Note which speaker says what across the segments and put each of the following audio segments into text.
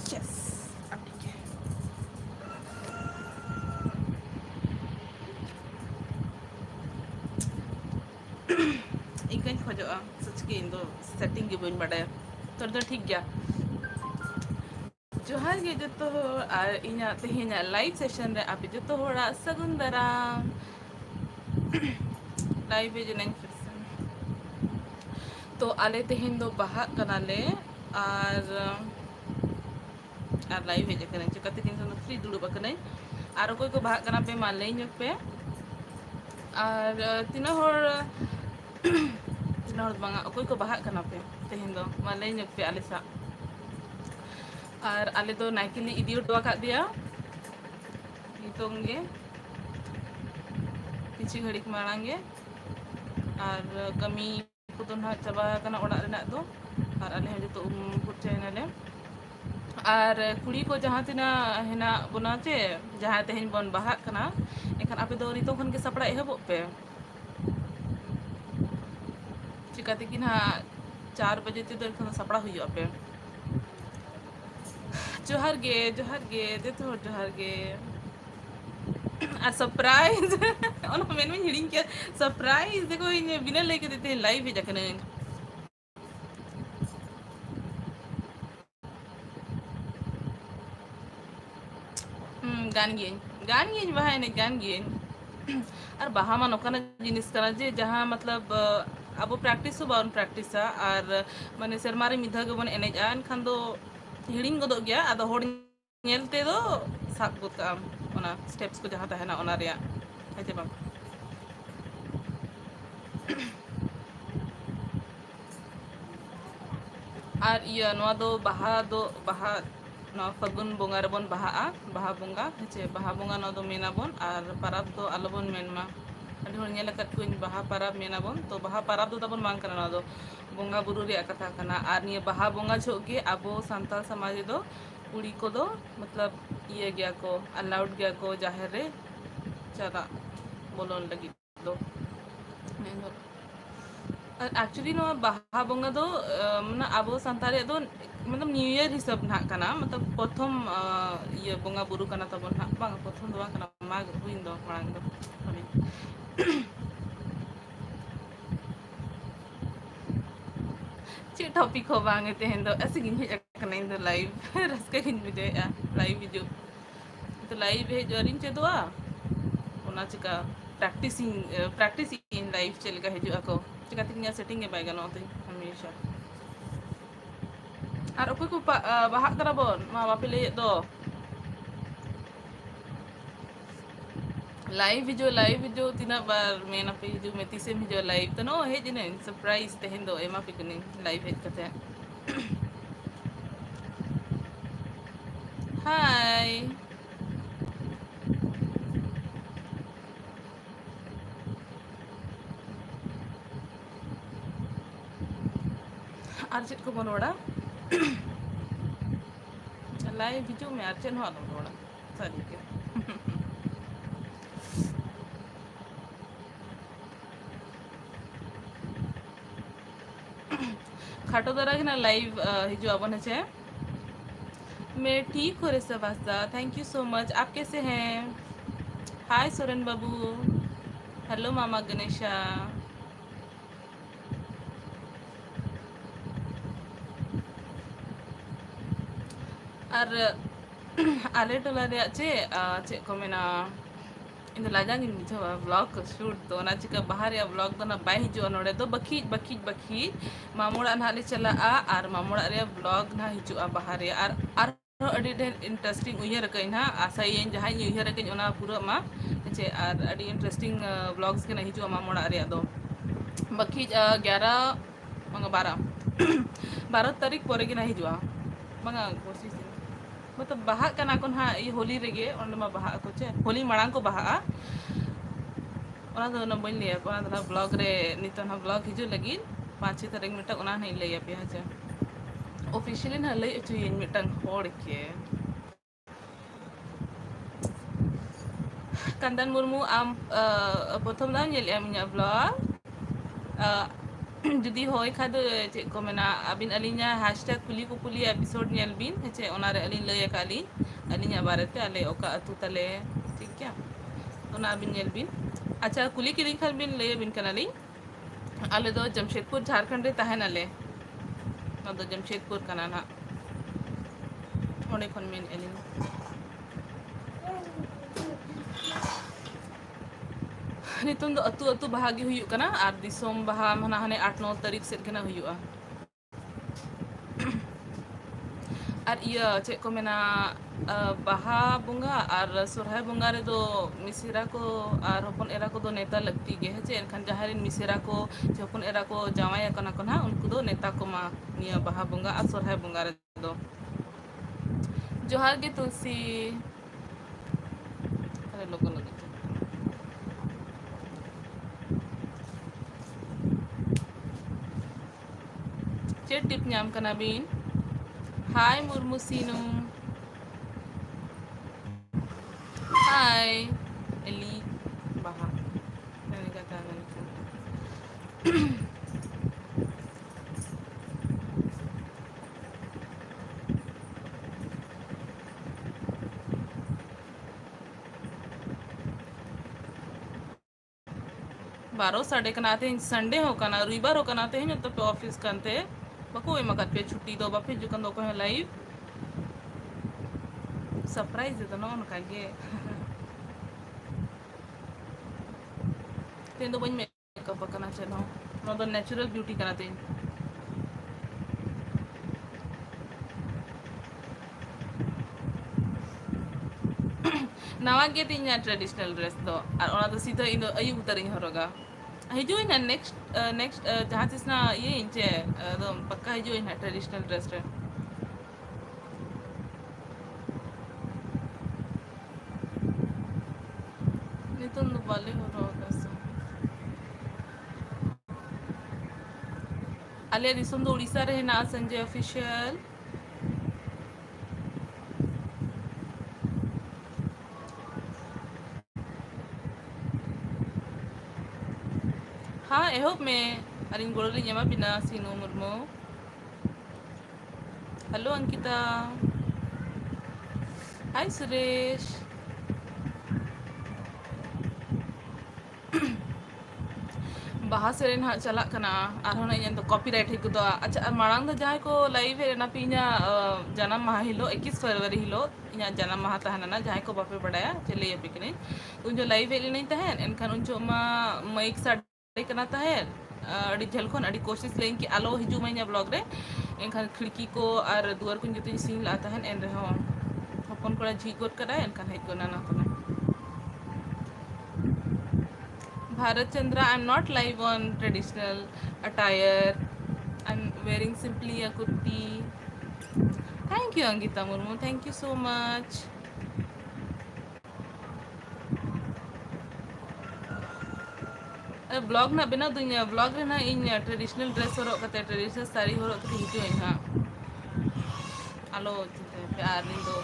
Speaker 1: Yes. Okay. Ikan khojoa. Sachke indo setting ge bain badaya. Tor do ठीक गया. जोहार गे जतो और इना तेहेना लाइव सेशन रे आपे जतो होड़ा सगुन दाराम लाइव हे जनाइन फिर से तो आले तेहेन दो बाहा कनाले और लाइव हे जकने चिकाते किन तो फ्री दुड़ुब कने और कोई को बाहा कना पे मा लई ᱧᱚᱜ पे और तीना हर बांगा कोई को बाहा कना पे तेहेन दो मा लई ᱧᱚᱜ पे आले सा और आले दो नाइकेली इदी उठवा का दिया नितोंग गे किछि घड़िक माड़ांगे और कमी को तो ना चाबा कना ओड़ा रेना दो और आले हम जतो फुटचाइनाले और कुड़ी को जहाँ तिना हेना बोना चे जहाँ तेहेन बन बाहा कना एखान आपे दो नितो खन के सपड़ा एहबो पे चिकाते कि ना 4 बजे ते दर खन सपड़ा हुई पे जोहार गे देतो जोहार गे और सरप्राइज ओना मेन में हिडिंग के सरप्राइज देखो इन बिना लेके देते लाइव हे जकने गान गियन बाहा ने गान गियन और बाहा मा नोकाना जिनिस कना जे जहाँ मतलब अब प्रैक्टिस बावन प्रैक्टिसा और माने शर्मा रे मिधा के बन एनेजा एनखान दो हिडिंग गदो गया आदो होड़ नेलते दो साब गोद का ओना स्टेप्स को जहाँ तहना ओना रिया है जे बाम और iya noa do baha no fagun bonga rebon baha bonga heche baha bonga no do menabon ar parab do alobon menma adi hor nyela kat kuin baha parab menabon to baha parab do tabon mang kana no do bonga buru ria katha kana ar niya baha bonga jhoge abo santal samaj do kuri ko do matlab iya gya ko allowed gya ko jaher re chara bolon lagi do actually नो बाहा बोंगा दो मना आबो संतारे दो मतलब new year हिसाब ना कना मतलब प्रथम ये बोंगा बुरु कना तबन ना बांग प्रथम दो कना माग हुइन दो मांग दो अभी चे टॉपिक हो बांगे तेहन दो ऐसे गिन हे कना इन दो लाइव रस्का गिन वीडियो या लाइव वीडियो तो लाइव है जोरिन चे दोआ ओना चिका प्रैक्टिसिंग इन लाइफ चलगा है जो ako चिकाते किnya setting e bai gano te हमेशा और ओको को बाहा करा बोन मा बापे ले दो लाइव वीडियो तीना बार मेना पे जो मैं तीसे में जो लाइव तो नो हे जिने सरप्राइज तेहन दो एमा पे कने लाइव हे कते हाय अर्जेंट को बनोड़ा लाइव वीडियो में अर्जेंट हो बनोड़ा सॉरी के खाटो दरा के ना लाइव हिजो अपन है मैं ठीक हो रे सबास्ता थैंक यू सो मच आप कैसे हैं हाय सुरन बाबू हेलो मामा गणेशा और आले टोला रे चे को मेना इन लाजांग इन मिथवा व्लॉग को शूट तो ना चिका बाहर या व्लॉग तो ना बाय हिजो नोडे तो बखी मामोड़ा ना ले चला और मामोड़ा रे व्लॉग ना हिजो बाहर या और अडी ढेर इंटरेस्टिंग उयहर कइन हा आशा इन जहां उयहर कइन ओना पूरा मा चे और अडी इंटरेस्टिंग व्लॉग्स के ना हिजो मामोड़ा रे दो बखी 11 मंगा 12 तारीख पर के ना हिजो मंगा कोशिश मतलब बाहा कना कोन हा ई होली रेगे ओंड मा बाहा को चे होली मांग को बाहा ओना दो न बन लिया ओना दा ब्लॉग रे नितो ना ब्लॉग हिजो लगी 5-6 तारीख मिटा ओना नहीं लैया पे हा ऑफिशियली ना लई अचु इन मिटन होड़ के कंदन मुर्मू आम प्रथम दाम नेल एम nya ब्लॉग जुदी होय खा दो चे को मेना अबिन अलिnya hashtag कुली को कुली एपिसोड नेल बिन चे ओनारे अलिन लय काली अलिnya बारेते अले ओका अतु तले ठीक क्या ओना अबिन नेल बिन अच्छा कुली की लिंक बिन लय बिन कनाली अले दो जमशेदपुर झारखंड रे तहन अले ना दो जमशेदपुर कना ना ओने खन मेन अलिन नितुम दो अतु अतु भागी हुई कना आर दिसोम बहा मना हने 8-9 तारीख सेट कना हुईआ आर इया चे को मेना बाहा बुंगा आर सोरहाय बुंगा रे दो मिसिरा को आर हपन एरा को दो नेता लगती गे है चे एनखान जहारिन मिसिरा को चे हपन एरा को जावाया कना कना उनको दो नेता को मा निया बाहा बुंगा आर सोरहाय बुंगा रे दो जोहार गे तुलसी अरे लोगो लोगो चे टिप ᱧᱟᱢ ᱠᱟᱱᱟ ᱵᱤᱱ हाय मुर्मू सीनू हाय एली बाहा मैंने कहा था बारो साढ़े कनाते संडे हो कना रविवार हो कनाते हैं तो पे ऑफिस कंते बको ए मगत पे छुट्टी दो बापे जो कन दो को लाइव सरप्राइज तो नॉन का गे तेन दो बन मेकअप करना चलो नो दो नेचुरल ब्यूटी कराते नवा गे तीन ट्रेडिशनल ड्रेस दो और ओना दो सीधा इन अयु उतरिंग हरोगा हिजुई ना नेक्स्ट जहाँ तीस ना ये इंचे दो पक्का हिजुई ना ट्रेडिशनल ड्रेस रे नितुन दो वाले हो रोगा सो अले दिसुम दो उड़ीसा रहे ना संजय ऑफिशियल हाँ एहोप में अरिन गोड़ली जमा बिना सीनू मुर्मू हेलो अंकिता हाय सुरेश बाहा सेरेन हाँ चला कना आरोना इन तो कॉपीराइट हिक दो अच्छा मांग दो जहाँ को लाइव है ना पीना जन्म माह हिलो 21 फरवरी हिलो इन जन्म माह तहना ना जहाँ को बापे बढ़ाया चले पिकनिक उन जो लाइव है नहीं तहन एनखान उन जो मा माइक साडे कना तहन अड़ी झलखन अड़ी कोशिश लें कि आलो हिजू मैं ब्लॉग रे एनखान खिड़की को और दुआर को जो सीन ला तहन एन रहो हपन कोड़ा झीगोट करा एनखान हेज गोना ना तो Bharat Chandra, I'm not live on traditional attire. I'm wearing simply a kurti. Thank you, Angita Murmu. Thank you so much. Blog ना बिना दुनिया ब्लॉग रे ना इन ट्रेडिशनल ड्रेस हरक कते ट्रेडिशनल साड़ी हरक कते हिजु इन हां आलो प्यार नी दो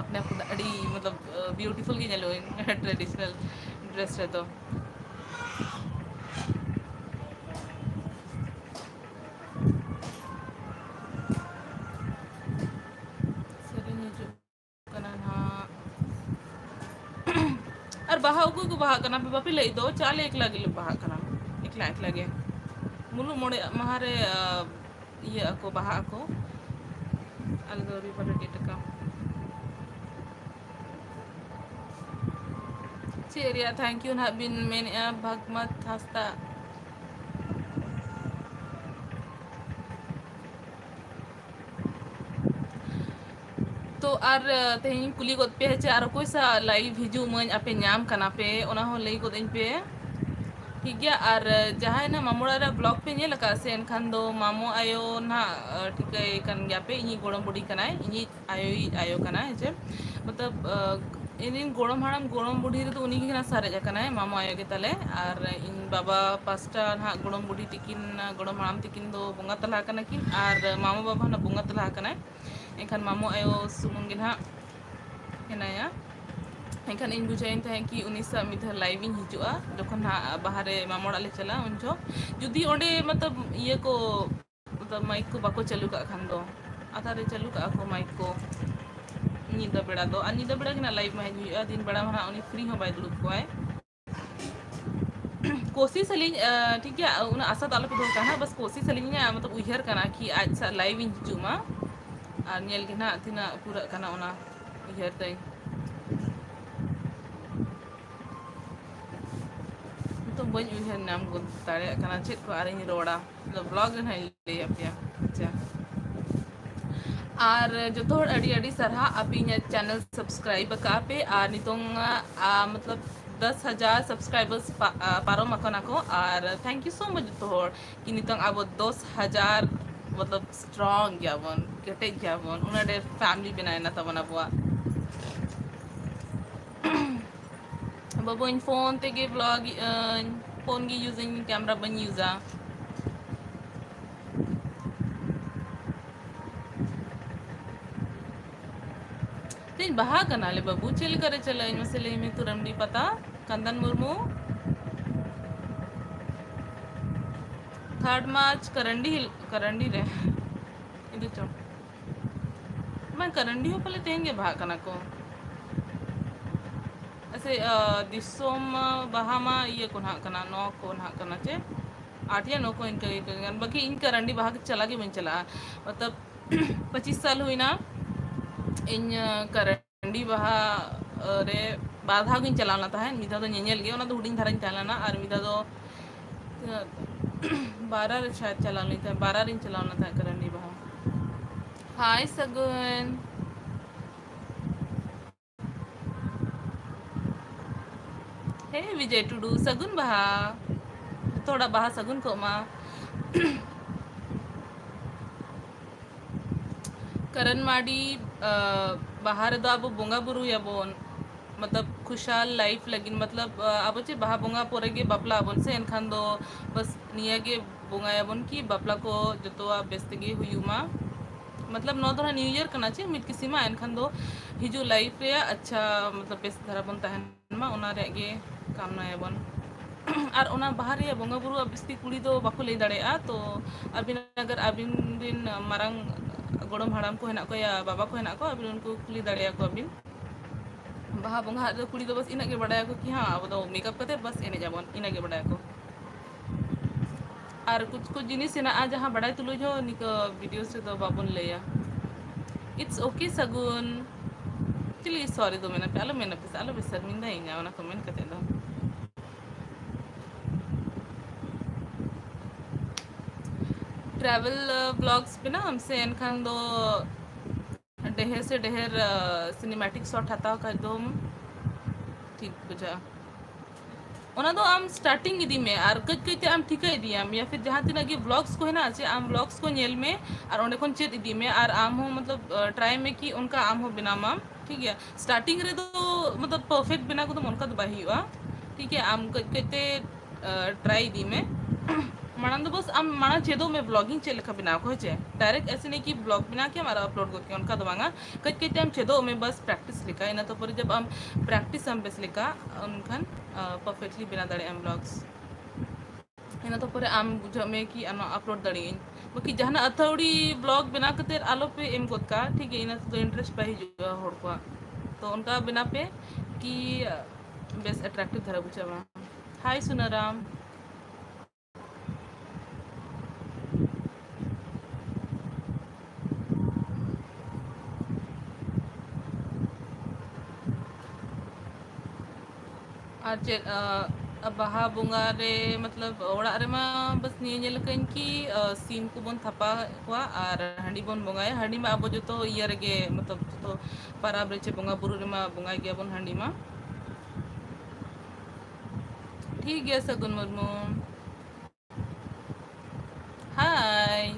Speaker 1: अपने आप अड़ी मतलब ब्यूटीफुल की जलो इन ट्रेडिशनल ड्रेस रे तो और बाहा को बाहा करना पे बापी ले दो चाल एकला गिल बाहा करना एकला गे मुलु मोड़े महारे ये को बाहा को अलगोरी पर टिटका चेरिया थैंक यू हैव बीन मेन भगमत हस्ता तो आर तेहन कुली गोद पे है आर कोई सा लाइव हिजू मन आपे नाम कना पे ओना हो लई गोद पे ठीक गया और जहाँ ना मामोड़ा रे ब्लॉग पे नेल का से एनखान दो मामो आयो ना ठीक है कन गया पे इनी गोड़म बुड़ी कना इनी आयो कना है जे मतलब इन गोड़म हाड़म गोड़म बुढ़ी रे तो उनी के ना सारे जकना है मामो आयो के तले और इन बाबा पास्टा ना गोड़म बुढ़ी तिकिन गोड़म हाड़म तिकिन दो बोंगा तला कना किन और मामो बाबा ना बोंगा तला कना एनखान मामो आयो सुमुंगिन हा हेनाया एनखान इन बुझाइन तहें कि उनी सा मिद लाइव इन हिजुआ जखन हा बाहरे मामोड़ ले चला उन जो जुदी ओंडे मतलब ये को मतलब माइक को बाको चालू का खान दो आधा रे चालू का को माइक को नींदा बेड़ा दो आ नींदा बेड़ा के ना लाइव में हिजुआ दिन बेड़ा में उनी फ्री हो बाय दुलुप कोय कोशिश अली ठीक है उन आशा तालो पे दो कहा बस कोशिश अली मतलब उहर कना कि आज सा लाइव इन हिजुमा और नेल के ना तिना पूरा कना उना उहर तई तो बन उहर नाम को तारे कना चेक को आरे रोड़ा मतलब ब्लॉग न ले अपया अच्छा और जो तो अड़ी अड़ी सरहा अपनी चैनल सब्सक्राइब का पे और नितोंग मतलब 10,000 सब्सक्राइबर्स पारो मकना को और थैंक यू सो मच तो कि नितोंग अब 10,000 मतलब स्ट्रॉन्ग गयाबन केटे गयाबन उन्हें फैमिली बनाए ना तब ना बुआ बाबू इन फोन ते के ब्लॉग फोन की यूजिंग कैमरा बन यूजा तीन बहा कनाले बाबू चिल करे चला इन मसले में तुरंडी पता कंदन मुर्मू 3 मार्च करंडी करंडी रे इधर चो मैं करंडी हो पहले तेंगे बहा कना को ऐसे दिसोम बहा मा ये कोना कना नो कोना कना चे आठिया नो को इनका बाकी इन करंडी बहा के चला के मैं चला मतलब 25 साल हुई ना इन करंडी बहा रे बाधा गिन चलाना था है मिदा तो नेनेल गे ओना तो हुडिंग धाराñ चलाना और मिदा तो 12 रे शायद चलानी था 12 रिंग चलाना था करंडी बहा हाय सगुन हे विजय टुडू सगुन बहा थोड़ा बहा सगुन को मा करण माडी बाहर दो अब बोंगा बुरु या बोन मतलब खुशहाल लाइफ लगिन मतलब अब चे बहा बोंगा पोरे के बापला अबन से एनखान दो बस निया के बोंगा याबन की बापला को जतो बेस्ते गे हुयुमा मतलब नौ धरा न्यू ईयर कना चे मित किसी मा एनखान दो हिजु लाइफ रे अच्छा मतलब बेस धरा बन तहन मा ओना रे गे कामना याबन और ओना बाहर रे बोंगा बुरु अबिस्ती कुड़ी दो बाको ले दाड़ेआ तो अबिन अगर अबिन दिन मारंग गोड़म हाड़ाम को हेना को या बाबा को हेना को अबिन उनको कुली दाड़ेया को अबिन बाहा बोंगा दो कुड़ी दो बस इना के बड़ाया को कि हाँ अब दो मेकअप करते बस एने जाबन इना के बड़ाया को और कुछ कुछ जिनिस हेना जहाँ बड़ाई तुलो जो निक वीडियो से तो बाबुन लेया इट्स ओके सगुन चलिए सॉरी दो मेना पे आलो बे शर्मिंदा हिंगा ओना कमेंट करते दो ट्रैवल ब्लॉग्स पे ना हमसे एनखान दो ढेर से ढेर सिनेमैटिक शॉट हताव का एकदम ठीक बुझा ओना दो आम स्टार्टिंग इदी में और कज कज आम ठीक इदी आम या फिर जहाँ तिना के ब्लॉग्स को है ना अच्छे आम ब्लॉग्स को नेल में और ओंडे कोन चेत इदी में और आम हो मतलब ट्राई में कि उनका आम हो बिना माम ठीक है स्टार्टिंग रे तो मतलब परफेक्ट बिना को तो उनका तो बाही हुआ ठीक है आम कज कजते ट्राई इदी में माना तो बस आम माना चेदो में ब्लॉगिंग चेल लेखा बिना को चे डायरेक्ट ऐसे नहीं कि ब्लॉग बिना के हमारा अपलोड करके उनका दवांगा कच कच हम चेदो में बस प्रैक्टिस लिखा है ना तो पर जब हम प्रैक्टिस हम बेस लिखा उनखान परफेक्टली बिना दाड़े हम ब्लॉग्स है ना तो पर आम बुझा में कि अपलोड दाड़ी बाकी जहाँ अथौड़ी ब्लॉग बिना करते आलो पे एम कोद का ठीक है ना तो इंटरेस्ट पाही जो होड़ को तो उनका बिना पे कि बेस अट्रैक्टिव धरा बुझा हाय सुनाराम और बाहा बोंगा रे मतलब ओड़ा रे मा बस निये कन कि सीम को बन थपा हुआ और हांडी बन बोंगाया हांडी में अब जो तो इया रे मतलब तो पाराब रे चे बोंगा बुरु रे मा बोंगा गया बन हांडी मा ठीक है सगुन मुर्मू हाय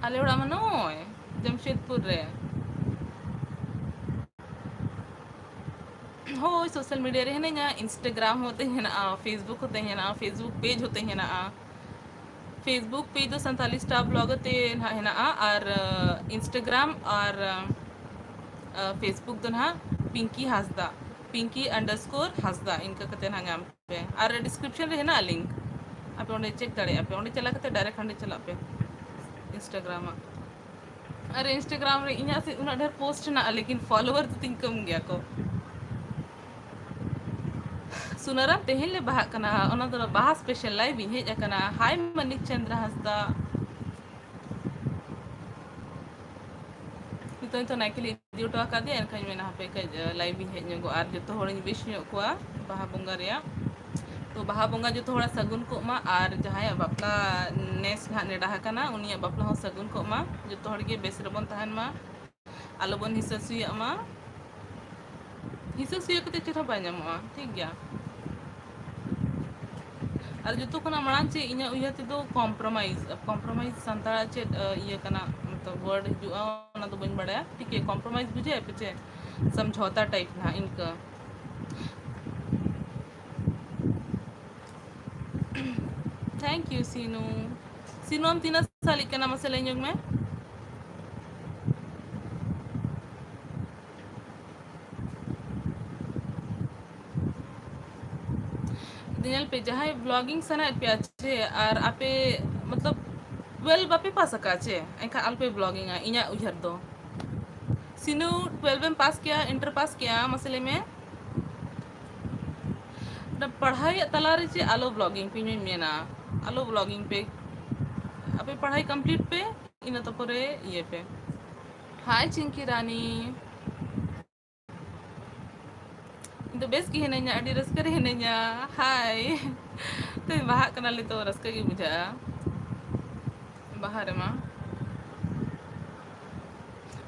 Speaker 1: आले ओड़ा मनोय जमशेदपुर रे हो सोशल मीडिया रे है इंस्टाग्राम होते हैं ना फेसबुक होते हैं ना फेसबुक पेज होते हैं ना फेसबुक पेज दो संताली स्टार ब्लॉगर ते हेना और इंस्टाग्राम और फेसबुक दो ना पिंकी हासदा पिंकी अंडरस्कोर हासदा इनका कते ना नाम पे और डिस्क्रिप्शन रे हेना लिंक आप ओंडे चेक दाड़े आप ओंडे चला कते डायरेक्ट हंडे चला पे इंस्टाग्राम अरे इंस्टाग्राम रे इना से उना ढेर पोस्ट ना लेकिन फॉलोवर तो तिंग कम गया को सुनरा तेहन ले बाहा कना ओना दो बाहा स्पेशल लाइव इन हेज कना हाय मनिक चंद्र हासदा नितों तो नाइके इदी उठवा का दिया एनखान मेना हापे का लाइव इन हेज ᱧᱚᱜᱚ आर जतो होड़ विश ᱧᱚᱜ कोआ बाहा बोंगा रेया तो बाहा बोंगा जतो होड़ा सगुन को मा आर जहाय बापला नेस ना नेडा कना उनिया बापला हो सगुन को मा जतो होड़ के बेस रबन तहन मा आलो बन हिस्सा सुया मा हिस्सा सुया कते चेहरा बा ᱧᱟᱢᱚᱜᱼᱟ ठीक गया और जो को मांग चे इन उहर तेदो कॉम्प्रोमाइज सानताड़ा चे ये कना मतलब वर्ड हजुआ ओना तो बन बड़ा ठीक है कॉम्प्रोमाइज बुझे पे चे समझौता टाइप ना इनका थैंक यू सीनू सीनू हम 3 साल के ना मसले योग में दिनल पे जहाँ ब्लॉगिंग सना पे अच्छे और आपे मतलब 12 बापे पास का अच्छे एंका अल्पे ब्लॉगिंग है इन्या उधर दो सिनु 12 में पास किया इंटर पास किया मसले में पढ़ाई तलारे चे आलो ब्लॉगिंग पे में ना आलो ब्लॉगिंग पे आपे पढ़ाई कंप्लीट पे इन तो परे ये पे हाय चिंकी रानी तो बेस की हेनኛ अडी रस्कर हेनኛ हाय तो बाहा कना ले तो रस्कर की बुझा बाहर मा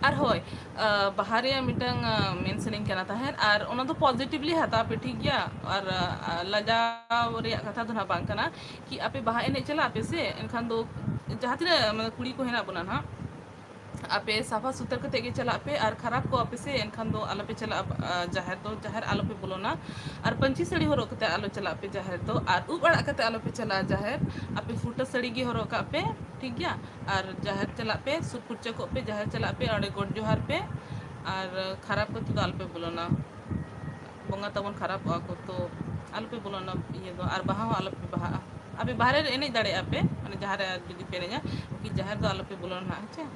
Speaker 1: और होय बाहर या मिटंग मेंशनिंग करना था और ओना तो पॉजिटिवली हता पे ठीक गया और लजा रे कथा तो ना बांग कना कि आपे बाहा एने चला आपे से एनखान दो जहां तिना मतलब कुड़ी को हेना बना ना आपे साफा सुतर कते के चला पे और खराब को आपे से एनखान दो आलो पे चला जाहिर आलो पे बोलो ना और पंची सड़ी हरो कते आलो चला पे जाहिर तो और ऊब अड़ा कते आलो पे चला जाहिर आपे फूटा सड़ी गे हरो का पे ठीक गया और जाहिर चला पे सुकुरचे को पे जाहिर चला पे और गोड जोहार पे और खराब को तो आलो पे बोलो ना बोंगा तबन खराब को तो आलो पे बोलो ना ये दो और बाहा आलो पे बाहा आपे बाहर एने दड़े आपे माने जहार जुदी पेरे냐 कि जाहिर दो आलो पे बोलो ना अच्छा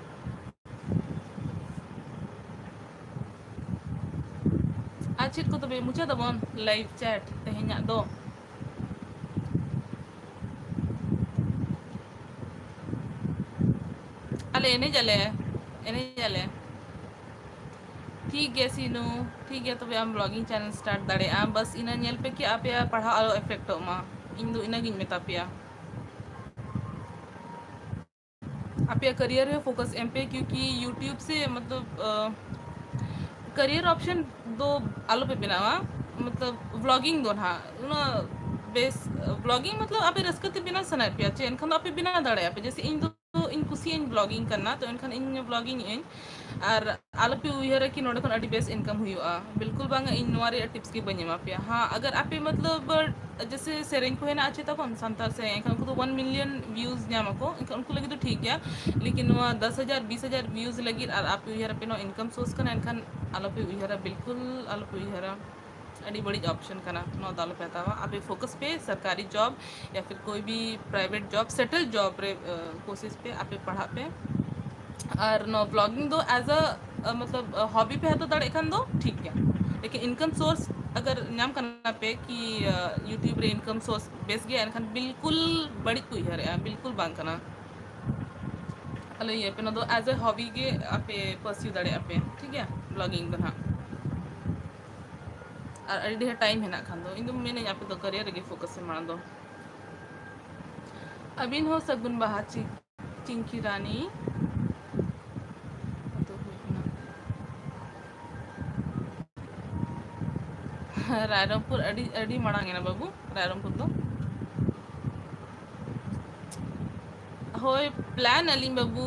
Speaker 1: आचित को तबे मुचा दबन लाइव चैट तेहेኛ दो अले एने जले ठीक है सीनू ठीक है तबे हम ब्लॉगिंग चैनल स्टार्ट दाड़े आम बस इना नेल पे कि आपे पढ़ा आलो इफेक्ट मा इन दो इना गिन मेता पिया आपे करियर में फोकस एम पे क्योंकि यूट्यूब से मतलब करियर ऑप्शन दो आलो पे बनावा मतलब व्लॉगिंग दो ना उना बेस व्लॉगिंग मतलब आपे रस्कते बिना सना पे चे एनखान आपे बिना दाड़े आपे जैसे इन दो इन कुसी इन ब्लॉगिंग करना तो एनखान इन ब्लॉगिंग इन और आलो पे उयहर कि नोडे खन अडी बेस इनकम हुआ बिल्कुल बांगा इन नोरे टिप्स की बनेमा पे हां अगर आपे मतलब जैसे सेरेंग को है ना अच्छे तब संताल से एनखान को तो 1 मिलियन व्यूज न्यामा को उनको लगे तो ठीक है लेकिन 10,000 20,000 व्यूज लगी और आप उयहर पे नो इनकम सोर्स करना एनखान आलो पे उयहर बिल्कुल आलो पे उयहर अड़ी बड़ी ऑप्शन करना नो दालो पे हतावा आप फोकस पे सरकारी जॉब या फिर कोई भी प्राइवेट जॉब सेटल जॉब रे कोशिश पे आप पढ़ा पे और नो ब्लॉगिंग दो एज अ मतलब हॉबी पे हतो दड़े खान दो ठीक है लेकिन इनकम सोर्स अगर नाम करना पे कि यूट्यूब रे इनकम सोर्स बेस गया एनखान बिल्कुल बड़ी कोई है बिल्कुल बांग करना अले ये पे नो दो एज अ हॉबी के आपे परस्यू दड़े आपे ठीक है ब्लॉगिंग दो हाँ और अड़ी ढेर टाइम है ना खान दो इन दो मैंने यहाँ पे तो करियर के फोकस से मार दो अबिन हो सगुन बाहा चिंकी रानी रायरमपुर अड़ी अड़ी मांगे ना बाबू रायरमपुर तो होय प्लान अलिंग बाबू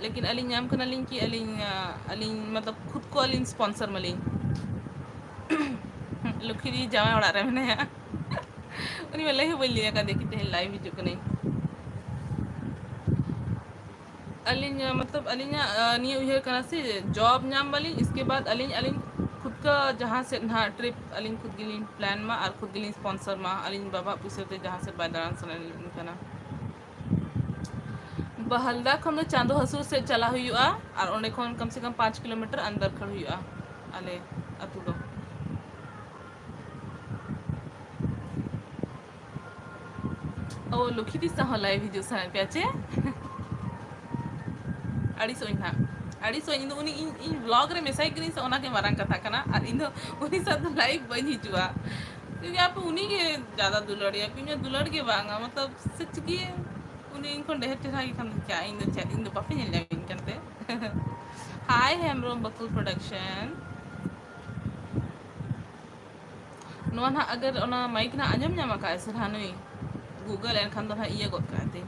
Speaker 1: लेकिन अलिंग नाम करना लिंग की अलिंग अलिंग मतलब खुद को अलिंग स्पॉन्सर मलिंग लुखिरी जामा उड़ा रहे मैंने उन्हीं वाले ही बोल लिया का देखी थे लाइव वीडियो को नहीं अलिंग मतलब अलिंगा निये उइहर कना से जॉब नाम वाली इसके बाद अलिंग अलिंग खुद का जहाँ से ना ट्रिप अलिंग खुद गिलिंग प्लान मा और खुद गिलिंग स्पॉन्सर मा अलिंग बाबा पुसे ते जहाँ से बादारान सनन कना बहलदा खन चांदो हसूर से चला हुआ और ओंडे खन कम से कम 5 किलोमीटर अंदर खड़ हुआ आले अतु दो ओ लुखी दिस हो लाइव हिजु सन प्याचे अड़ी सोइन ना अड़ी सोइन इन उनी इन व्लॉग रे मेसाई करी से ओना के मारंग कथा कना और इन उनी साथ लाइव बन हिजुआ क्योंकि आप उन्हीं के ज़्यादा दुलड़िया पिन्या दुलड़ के बांगा मतलब सच की उन्हीं इनको डेहर चढ़ा की खान क्या इन दो पापी नहीं लगे इनकंते हाय हेमरोम बकुल प्रोडक्शन नोआ ना अगर ओना माइक ना आंजम ᱧᱟᱢ ᱟᱠᱟᱫ सर हानुई गूगल एनखान दो ना इये गोद काते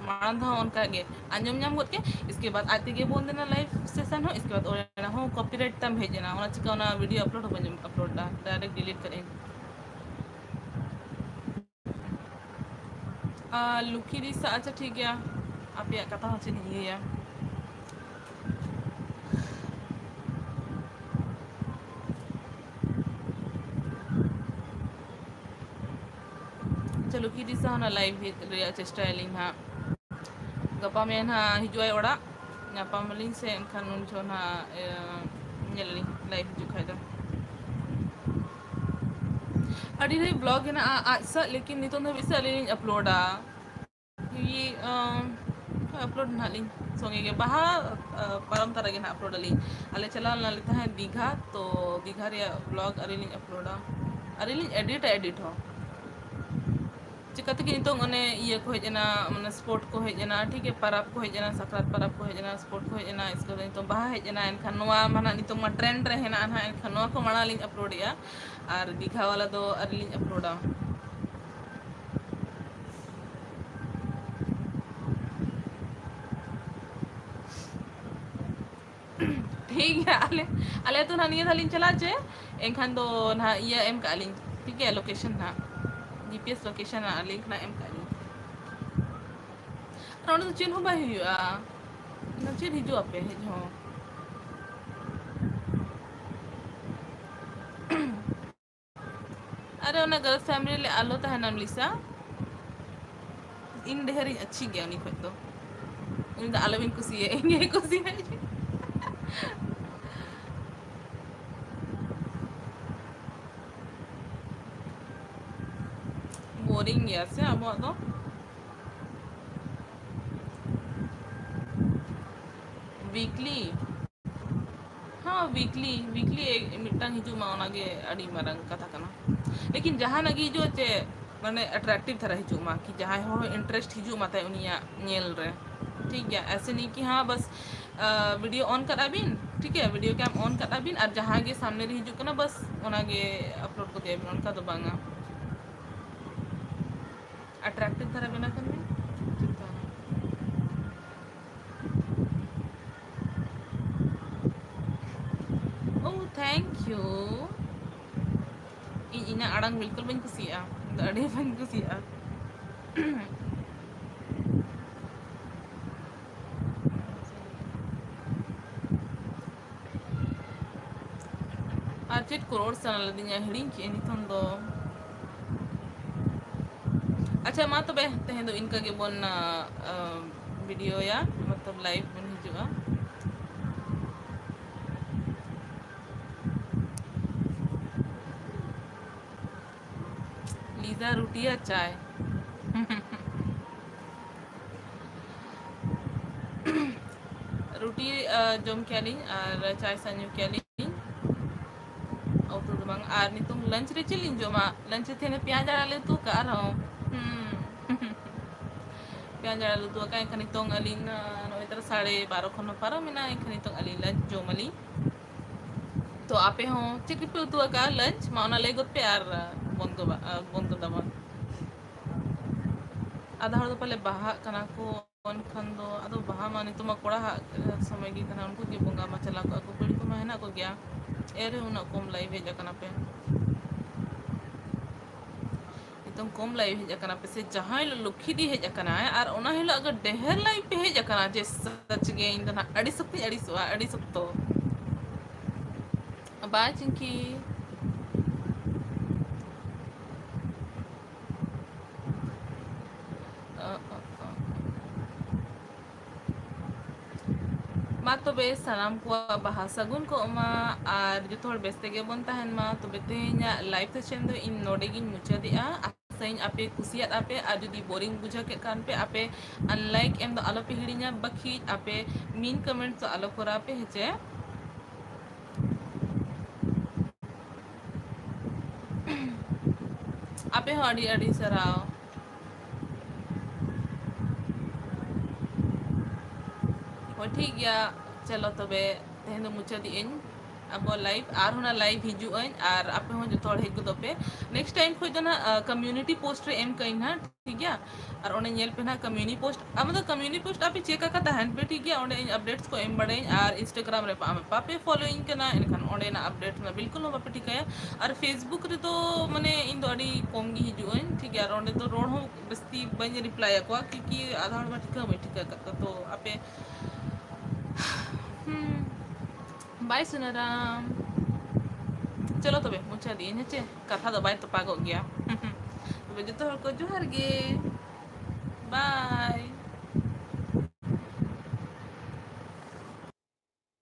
Speaker 1: मारन दो उनका गे आंजम ᱧᱟᱢ गोद के इसके बाद आते के बोल देना लाइव सेशन हो इसके बाद ओना हो कॉपीराइट तम भेजना ओना चिका ओना वीडियो अपलोड हो अपलोड दा डायरेक्ट डिलीट करें लुकी दिस अच्छा ठीक है आप या कथा हो चली है चलो की दिस होना लाइव रे चेष्टा एलिंग हा गपा में ना हिजुआई ओड़ा नापामलिंग से एनखान उन जो ना नेलली लाइव हिजु खाय दो अड़ी रे ब्लॉग है ना आज सा लेकिन नितो न विसे अलिंग अपलोडा ये अपलोड ना लिंग सोंगे के बाहा परम तरह के ना अपलोड लिंग अले चला ना लेता है दीघा तो दीघा रे ब्लॉग अलिंग अपलोडा अलिंग एडिट हो चिकाते कि नितों ओने इये को हेजना माने स्पोर्ट को हेजना ठीक है परब को हेजना सकरात परब को हेजना स्पोर्ट को हेजना इसको नितों बाहा हेजना एनखान नोआ माना नितों मा ट्रेंड रे हेना ना एनखान नोआ को माना लिंग अपलोड या और दीघा वाला दो अलिंग अपलोडा ठीक है अले अले तो ना निये थालिंग चला जे एनखान दो ना इये एम का लिंग ठीक है लोकेशन ना जीपीएस लोकेशन ना लिंक ना एम का ᱨᱚᱲ ᱫᱚ ᱪᱮᱫ ᱦᱚᱸ ᱵᱟᱭ ᱦᱩᱭᱩᱜᱼᱟ ᱪᱮᱫ ᱦᱤᱡᱩᱜ ᱟᱯᱮ ᱦᱮᱡ ᱦᱚᱸ अरे उन्हें गलत फैमिली ले आलो तो है नाम लिसा इन ढेर अच्छी गया उन्हीं खुद तो उन्हीं तो आलो बिन कुसी है ये कुसी है बोरिंग गया से अब तो वीकली हाँ वीकली एक मिट्टांग हिजू मा ओना गे अड़ी मारंग कथा कना लेकिन जहाँ नगी जो चे माने अट्रैक्टिव तरह हिजू मा कि जहाँ हो इंटरेस्ट हिजू माता उनिया नेल रे ठीक है ऐसे नहीं कि हाँ बस वीडियो ऑन कर अबिन ठीक है वीडियो कैम ऑन कर अबिन और जहाँ गे सामने रे हिजू कना बस ओना गे अपलोड को दे उनका तो बांगा अट्रैक्टिव तरह बिना करने थैंक यू ᱤᱧᱟᱹᱜ ᱟᱲᱟᱝ ᱵᱤᱞᱠᱩᱞ ᱵᱟᱹᱧ ᱠᱩᱥᱤᱭᱟᱜᱼᱟ ᱤᱧ ᱫᱚ ᱟᱹᱰᱤ ᱵᱟᱹᱧ ᱠᱩᱥᱤᱭᱟᱜᱼᱟ ᱟᱨ ᱪᱮᱫ ᱠᱚ ᱨᱚᱲ ᱥᱟᱱᱟ ᱞᱤᱫᱤᱧᱟ ᱦᱤᱲᱤᱧ ᱠᱮᱜᱼᱟᱹᱧ ᱱᱤᱛᱚᱝ ᱫᱚ अच्छा मा तबे तेहें दो इनका के बोन वीडियो या मतलब लाइव बन हिजुआ लीजा रोटी या चाय रोटी जम क्या ली और चाय संजू क्या ली और तो बंग आर नी तुम लंच रे चली जमा लंच थे ने प्याज डाले तू कर हो प्याज डाले तू का खनी तोंग अलिन नो इतर 12:30 खन पारो मिना खनी तोंग अलिन लंच जोमली तो आपे हो चिकि पे तू का लंच माना ले गोत पे आर बंदो दमा आधा हर दो पहले बाहा कना को कौन खन दो अदो बाहा माने तुम कोड़ा समय की कना उनको की बंगा मा चला को बड़ी को महना को गया एरे उन कोम लाइव भेजा कना पे एकदम कम लाइव हेज अकना पे से जहां लुखी दी हेज अकना है और ओना हिलो अगर डेहर लाइव पे हेज अकना जे सच गे इन दना अड़ी सकतो बाय चिंकी मा तबे सलाम को बाहा सगुन को मा और जो थोड़ बेस्ते गे बोन तहन मा तबे तेहना लाइव सेशन दो इन नोडे गिन मुचादिया आसाइन आपे कुसियात आपे आ जुदी बोरिंग बुझा के कान पे आपे अनलाइक एम दो आलो पे हिड़िया बखी आपे मीन कमेंट तो आलो कोरा पे हेचे आपे हो अड़ी अड़ी सराव हो ठीक गया चलो तबे तेहन दो मुचादी इन अब लाइव और होना लाइव हिजू और आपे हो जो थोड़ हेगु पे नेक्स्ट टाइम खोज ना कम्युनिटी पोस्ट रे एम कइन ना ठीक है और ओने नेल पे ना कम्युनिटी पोस्ट अब मतलब कम्युनिटी पोस्ट आपे चेक का तहन पे ठीक है ओने अपडेट्स को एम बड़े और इंस्टाग्राम रे पापे फॉलोइंग करना इनखान ओने ना अपडेट ना बिल्कुल हो बापे ठीक है और फेसबुक रे तो माने इन दो अड़ी कम गी हिजू ठीक है और ओने तो रोड हो बस्ती बन रिप्लाई को क्योंकि आधार बा ठीक है तो आपे बाय सुनाराम चलो तबे मुचा दी हेचे कथा दो बाय तो पागो गया तबे जो तो को जोहार गे